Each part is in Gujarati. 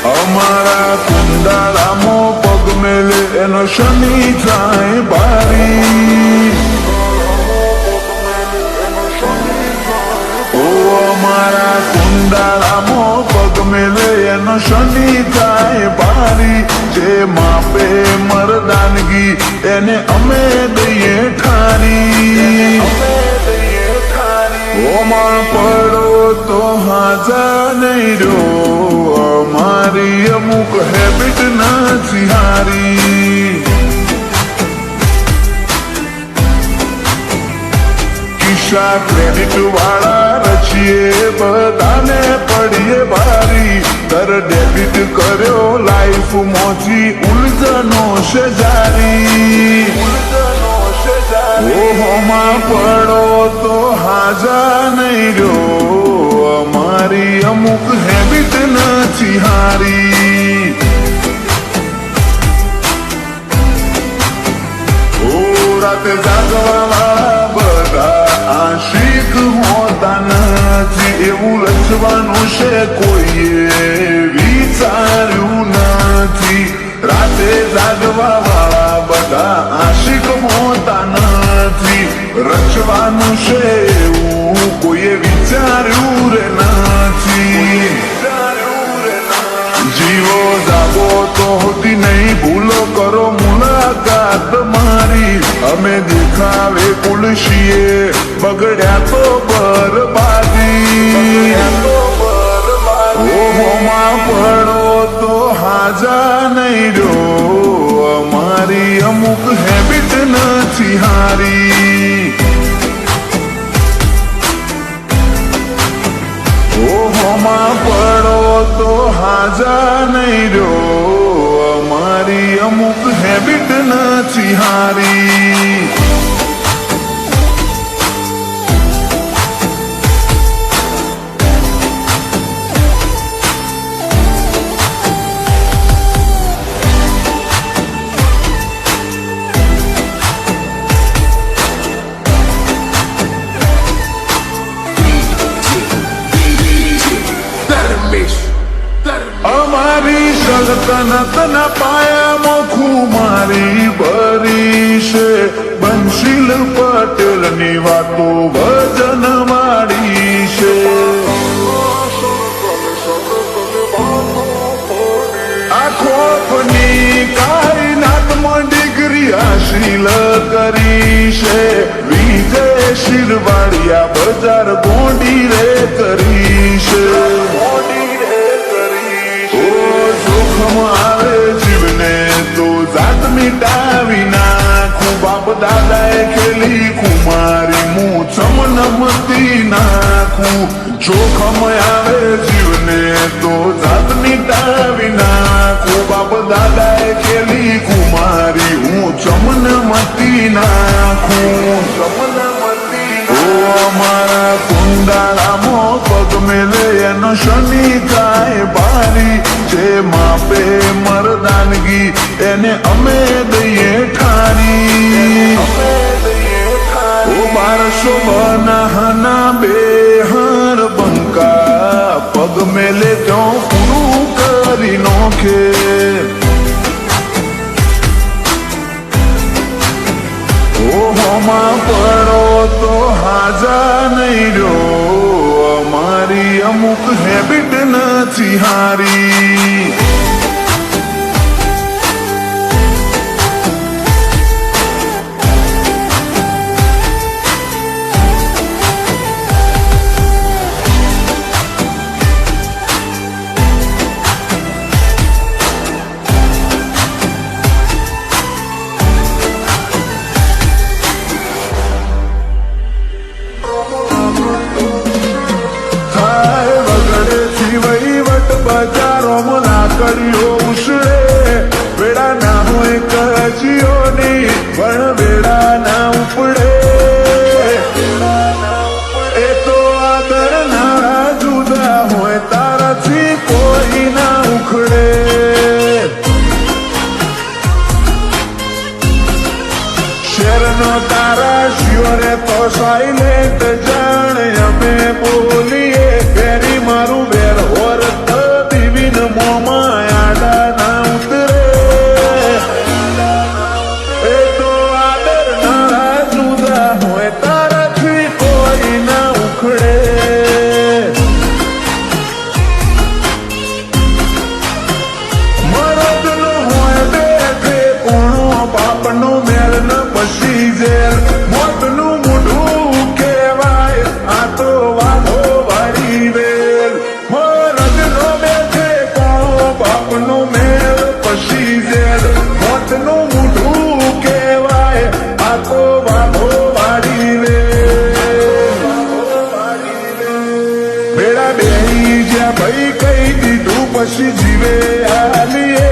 અમારા કુંડાળામાં પગ મેલે એનો શનિ જાય બારી. ઓ અમારા કુંડાળામાં પગ મેલે એનો શનિ જાય બારી. જે માપે મરદાનગી એને અમે દઈએ ઠારી. ઓમાં પડો તો હાજા નહીં રહ્યો, અમારી અમુક હેબિટ નથી હારી. કિસ્સા ક્રેડિટ વાળા રચીએ બધાને પડીએ ભારી. દર ડેબિટ કર્યો લાઈફ મોજી ઉલઝનો છે જારી. ઓહોમાં પડો તો હાજા નહીં રહ્યો, અમારી અમુક હેબિટ નથી હારી. ઓ રાતે જાગવા વાળા બધા આશિક હોતા નથી, એવું લખવાનું છે કોઈએ વિચાર્યું નથી. રાતે જાગવા વાળા બધા આશિક હોતા નથી, રચવાનું છે એવું કોઈએ વિચાર્યું રે નથી. જીવો જાગો તો હોતી નહીં, ભૂલો કરો મુલાકાત મારી. અમે દેખાવે કુલશીએ બગડ્યા તો બરબાદી. ઓહોમાં પડો તો હાજા નહીં રહ્યો, અમારી અમુક હેબિટ નથી હારી. ઓહોમાં પડો તો હાજા નહીં રહ્યો, અમારી અમુક હેબિટ નથી હારી. અમારી સલ્તનતના પાયામાં ખુમારી ભરી છે. બંશીલ પટેલની વાતો વજન વાળી છે. આ ખોફની કાયનાતમાં ડિગ્રી હાસિલ કરી છે. વિજય શિરવાડિયા બજાર ગોંડી રે કરી છે. આવે જીવને તો જાત મિટાવી નાખું. બાપ દાદાએ ખેલી કુમારી હું ચમનમતી નાખું. જોખમ આવે જીવને તો જાત મિટાવી નાખું. બાપ દાદાએ ખેલી કુમારી હું ચમનમતી નાખું. અમારા કુંડાળામાં પગ મેલે એનો શનિ જાય બારી. જે માપે મરદાનગી એને અમે દઈએ ઠારી. ઓ 1200 બનાહના બેહર બંકા પગ મેલે ત્યાં પૂરું કરી નોખે. ઓહોમાં પડો તો હાજા નહીં રહ્યો, અમારી અમુક હેબિટ નથી હારી. બજારોમાં લાકડીઓ ઉછળે. વેડા ના હોય કજીઓની પણ વેડા ના ઉપડે. વેરનો તારા શિવરે તો સાયલેન્ટ જાણે અમે બોલીએ ફેરી મારું વેર હોરત દીવીન મોમાં આડા ના ઉતરે એ તો આદર નારા જુદા હોય તારાથી કોઈ ના ઉખડે બાપનો મેલ ન પછી જેલ મોતનું મોઢું કહેવાય આ તો વાઘો વાળી વેલ મરદનો બેઠે કોણો બાપનો મેલ પછી જેલ મોતનું મોઢું કહેવાય આ તો વાઘો વાળી વેલ બેડા બેહી જ્યાં ભાઈ કહી દીધું પછી જીવે આલીએ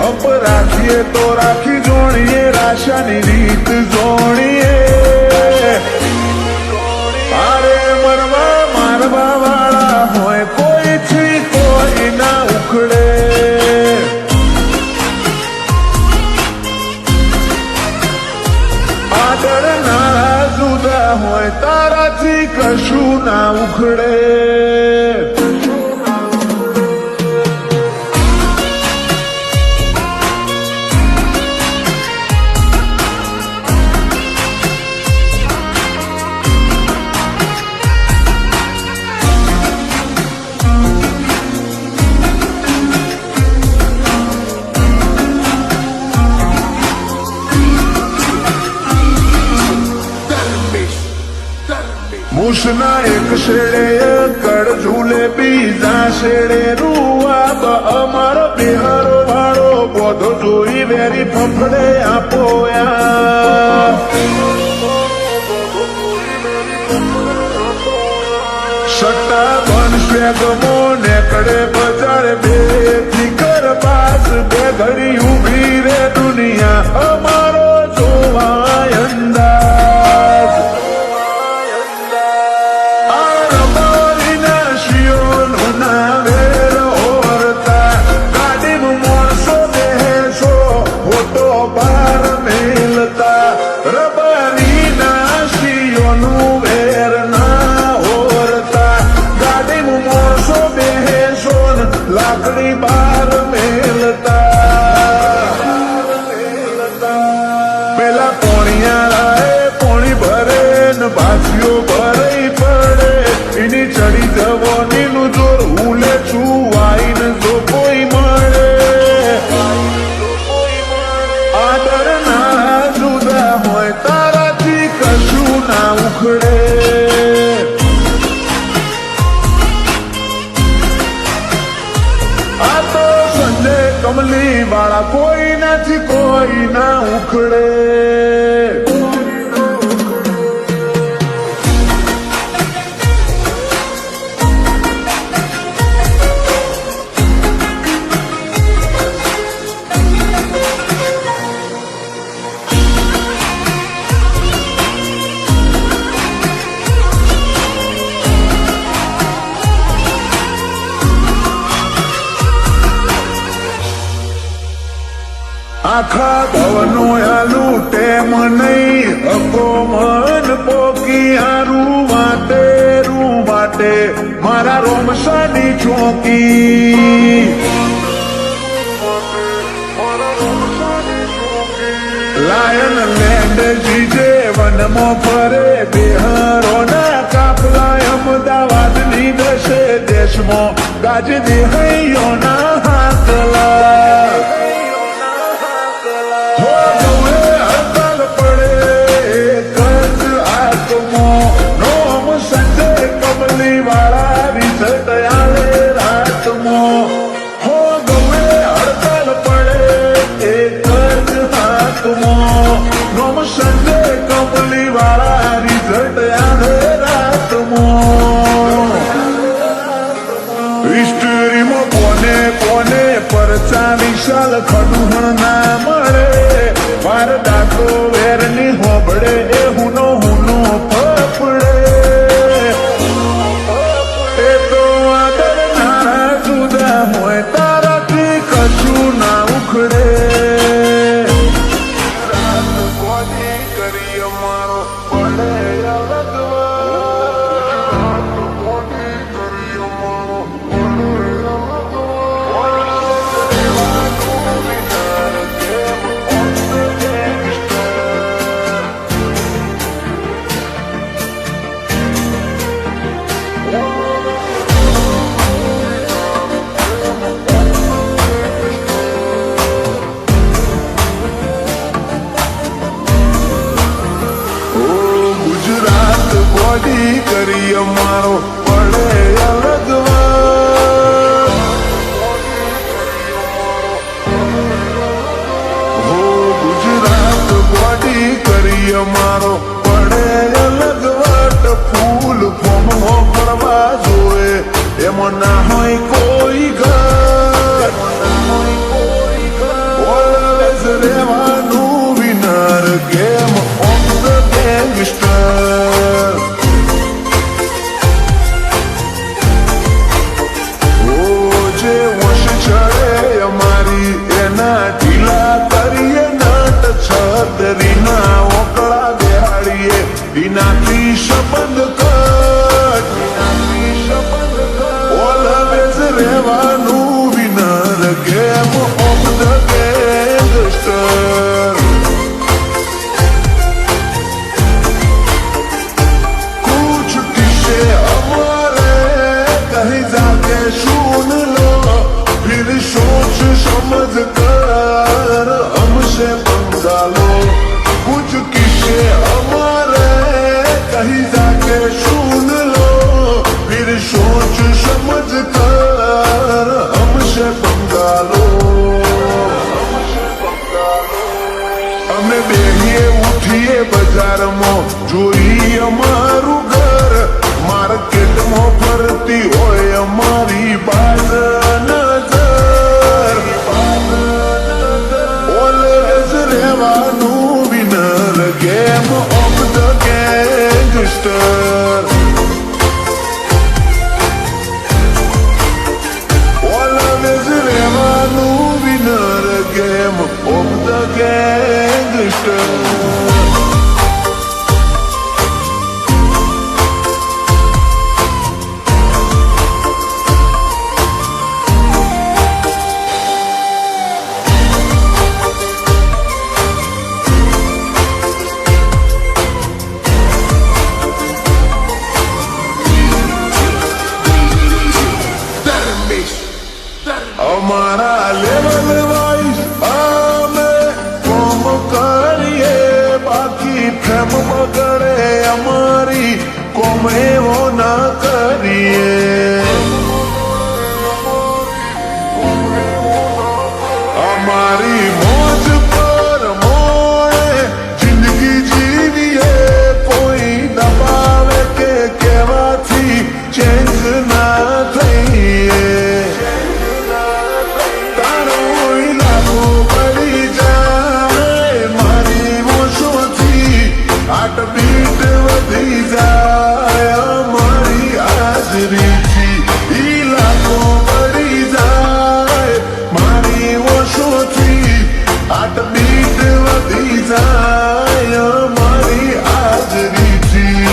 અપ રાખીએ તો રાખી જોણીએ રાશાની રીત જોણીએ અરે મરવા મારવા વાળા હોય કોઈથી કોઈ ના ઉખડે આદર નારા જુદા હોય તારાથી કશું ના ઉખડે મૂસના એક શેડે કડ ઝૂલે બીજા શેડે રૂઆબ અમારો બિહારો વાળો બોધો જોઈ વેરી ફફડે આપોયા સટ્ટા બનશે ગમો નેકડે બજાર બે ફિકર પાસ બે ઘડી ઉભી રે દુનિયા અમારો જોવાય અંદાજ લાકડી બાર મેલતા પેલા પોણિયાળાએ પોણી ભરે ને ભાસીઓ ભરાઈ પડે એની ચડી જવાનીનું જોર ઉલે છું વાઈને જો કોઈ મળે આદર ના જુદા હોય તારાથી કશું ના ઉખડે કમલી વાળા કોઈ નથી કોઈ ના ઉખડે આખા ભવનો આલું ટેમ નહીં હકો મન પોકી હારું વાટે મારા રોમસાની ચોકી લાયન લેન્ડ જીજે વનમાં ફરે બિહારોના કાફલા અમદાવાદની દશે દેશમાં ગાજ દેહૈયોના હાથલા પરચા વિશાલ ખડુહણ ના મળે વાર દાખલો વેરની હોબળે એ હુનો ફફડે એ તો આદર નારા જુદા હોય તારાથી કશું ના ઉખડે રાત ગોડી કરી અમારો પડે અલગ હો ગુજરાત ગોડી કરી અમારો પડે અલગ વાટ ફૂલ ફોમો ફરવા જોએ એમાં ના હોય કોઈ ઘર ઓલવેઝ રહેવાનું winner game of the gangster ઓ જે વશ ચડે અમારી એના ઢીલા કરીએ નટ છતરીના ઓકળા બેહાડીએ વિનાથી શબંધ કટ ઓલવેઝ રહેવાનું winner game of the gangster कुछ किसे हमारे कहीं जाके सुन लो फिर सोच समझ कर हमसे पंगा लो कुछ किसे हमारे कहीं जाके सुन लो फिर सोच समझ कर हमसे पंगा लो અમે બેહીએ ઉઠીએ બજારમાં જોઈ અમારું ઘર માર્કેટમાં ફરતી હોય અમારી બાદ નજર ઓલવેઝ રહેવાનું winner game of the gangster always રહેવાનું winner game of the gangster અમારા લેવલ વાઇઝ અમે કોમ કરીએ બાકી ફેમ બગડે અમારી કોમ એવો ના કરીએ અમારી મોજ પર મોડે જિંદગી જીવીએ કોઈ દબાવે કે કહેવાથી ચેન્જ ના થઈએ બીટ વધી જાય અમારી હાજરીથી ઈ લાખો પડી જાય મારી ઓછોથી આટ બીટ વધી જાય અમારી હાજરીથી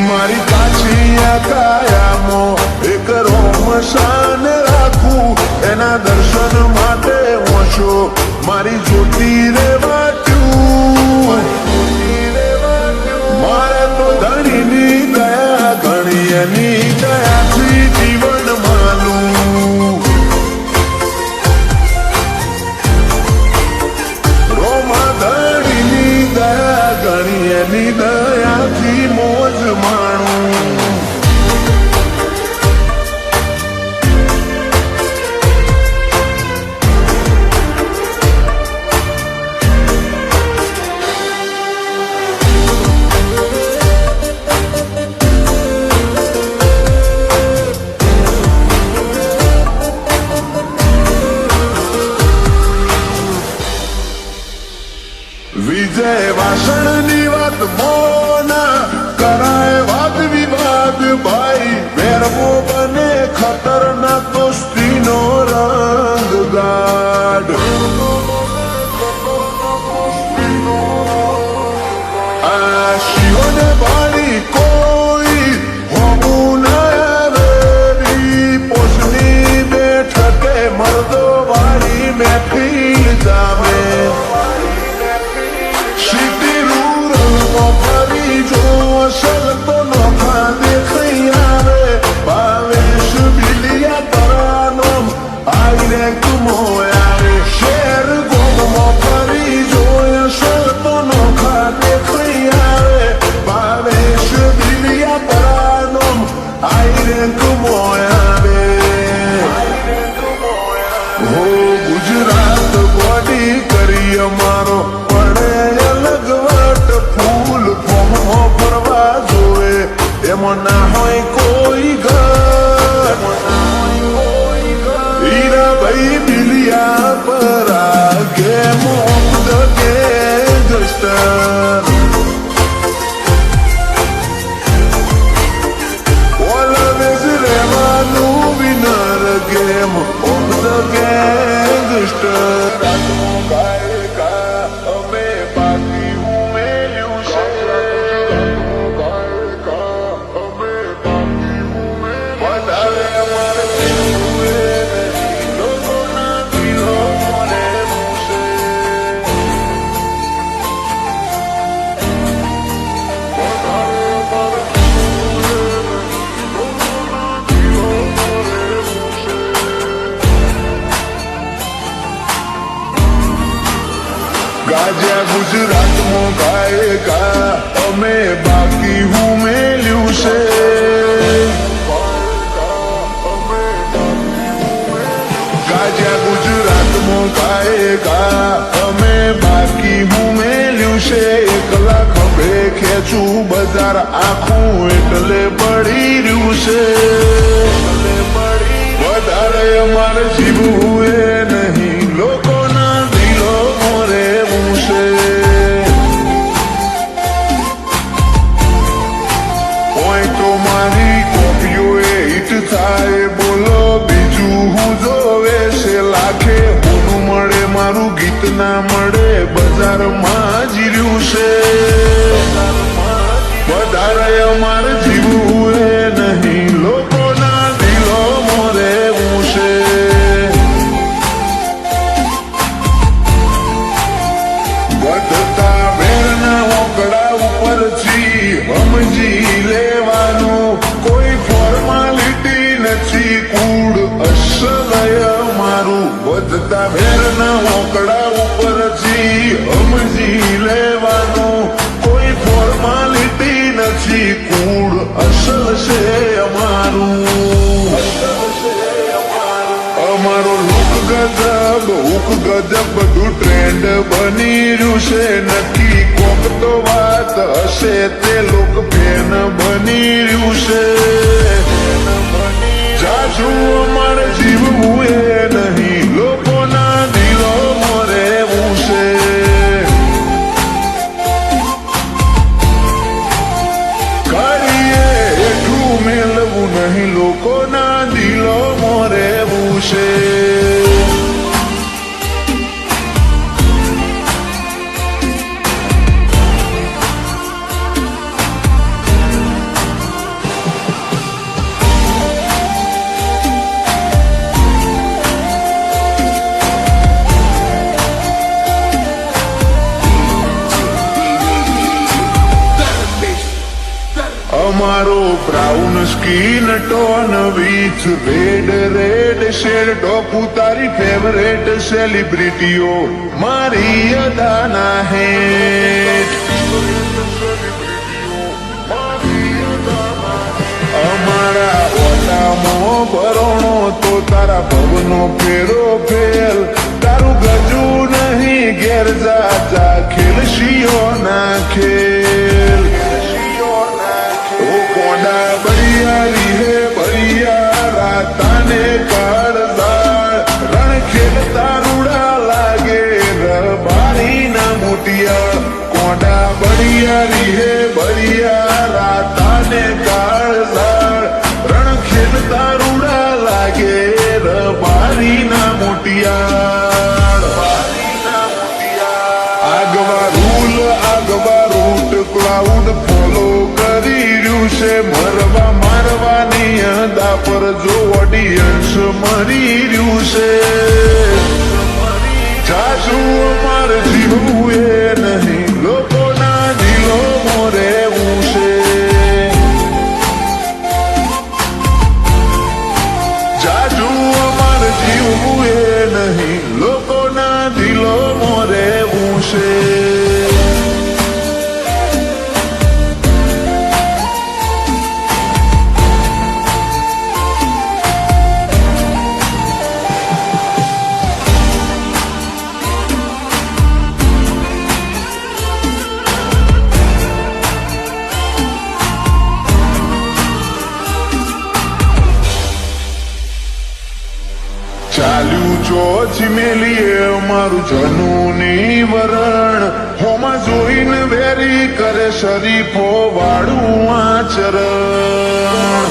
મારી કાચી કાયામાં એક રોમ શાન રાખું એના દર્શન માટે ઓછો મારી જોતી રેવા મારે તો ધણીની દયા ઘણી એની દયાથી જીવન માનું રોમા ધણીની દયા ઘણી એની દયાથી મોજ માણું વિજય વાસણની વાત મોના કરાય વાદ વિવાદ ભાઈ વેરવો બને ખતરનાક દોસ્તીનો રંગ ગાઢ આ શિવને ભાળી કોઈ હોવું ના આવેલી પોષની બેઠકે મરદો વાળી મહેફિલ જામે તો નોખા દેખાઈ આવે ભાવેશ બિલિયા તરાનો આઈ રે કુમો આવે ગુજરાત બોડી કરી અમારો પડે અલગ વટ ફૂલ ફોમો ફરવા જોવે એમાં ના હોય કોઈ ઘર હીરાભાઈ બિલિયા પર આગે મોકદ કે ગસ્ટર ઓલવેઝ રહેવાનું winner game of the gangster રાતનો ગાયકા અમે બાકી ઉમેર્યું છે વધારે અમારે લોકોના દિલો રહેવું છે ગાજ્યા ગુજરાતમાં ગાયકા અમે બાકી ઉમેર્યું છે ગાજ્યા ગુજરાતમાં ગાયકા અમે બાકી ઉમેર્યું છે 1 લાખ ખભે ખેંચું બજાર આખું એટલે પડી રહ્યું છે વધારે અમારે જીવવું એ નહીં લોકોના દિલો રહેવું છે કોઈ તો મારી કોપીઓ એ હિટ થાય બોલો બીજું હું જોવે છે લાખે હોનું મળે મારું ગીત ના મળે બજારમાં જીર્યું છે વધારે અમારે જીવવું એ નહીં લોકોના દિલો રહેવું છે વધતા વેરના ઓકડા ઉપરથી સમજી લેવાનું કોઈ ફોર્માલિટી નથી કૂડ અસલય મારું વધતા વેરના ઓકડા ઉપરથી સમજી લેવાનું કોઈ ફોર્માલિટી નથી કૂડ અસલ છે અમારું અમારો લુક ગજબ હુક ગજબ બધું ટ્રેન્ડ બની રહ્યું છે નક્કી કોક તો વાત હશે તે લોક ફેન બની રહ્યું છે જાજુ અમારે જીવવું એ નહીં લોકોના દિલો રહેવું છે કરીએ એટલું મેળવું નહીં લોકોના દિલો રહેવું છે અમારો brown skin tone with red shade top તારી ફેવરેટ સેલિબ્રિટીઓ મારી અદાના હેઠ અમારા ઓટામાં ભરણો તો તારા ભવનો ફેરો ફેર તારું ગજુ નહીં ઘેર જા ખેલ શિયો ના ખેલ કોડા બરિયારી હે બરિયા રાતાને કાળદાળ રણ ખેલતા રૂડા લાગે રબારી ના મોટિયા કોડા બરિયારી હે બરિયા રાતાને કાળદાળ રણ ખેલતા રૂડા લાગે રબારી ના મોટિયા આગવા રૂલ આગવા રૂટ ક્લાઉડ ફોલો કરી રહ્યું છે મરવા મારવાની અદા પર જો ઓડિયન્સ મરી રહ્યું છે જાજુ અમારે જીવવું એ નહીં લોકોના દિલો રહેવું છે જાજુ અમારે જીવવું એ નહીં લોકોના દિલો રહેવું છે પછી મેલીએ મારું જનુની વરણ હોમાં જોઈને વેરી કરે શરીફો વાળું આચરણ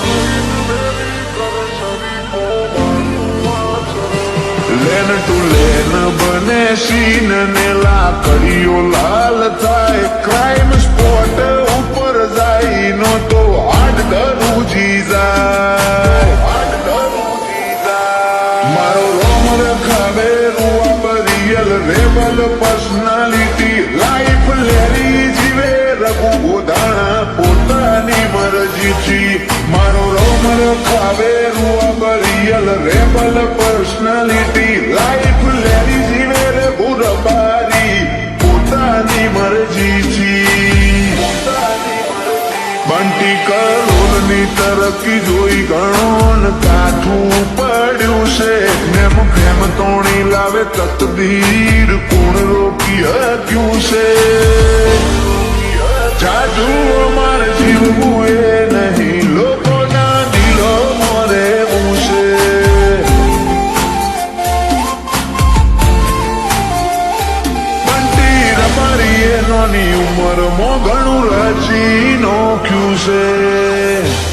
લેન ટુ લેન બને સીન ને લાકડીઓ લાલ થાય ક્રાઇમ સ્પોટ ઉપર જાય નો તો આડ દરૂજી જાય મારો રોમ રખાવે રૂઆબરિયલ રેબલ પર્સનાલિટી લાઈફ લેરી જીવે રઘુ ગોધાણા પોતાની મરજીથી મારો રોમ રખાવે રૂઆબરિયલ રેબલ પર્સનાલિટી લાઈફ લેરી જીવે રઘુ રબારી પોતાની મરજીથી બંટી કરોડની તરક્કી જોઈ ગણોન કાઠું પડ્યું છે નેમ ફેમ તોણી લાવે તકદીર કોણ રોકી હક્યું છે જાદુ અમારે જીવવું એ નહીં લોકોના દિલો મોરે છે બંટી રબારી એ નાની ઉંમરમાં ઘણું રચી નોખ્યું છે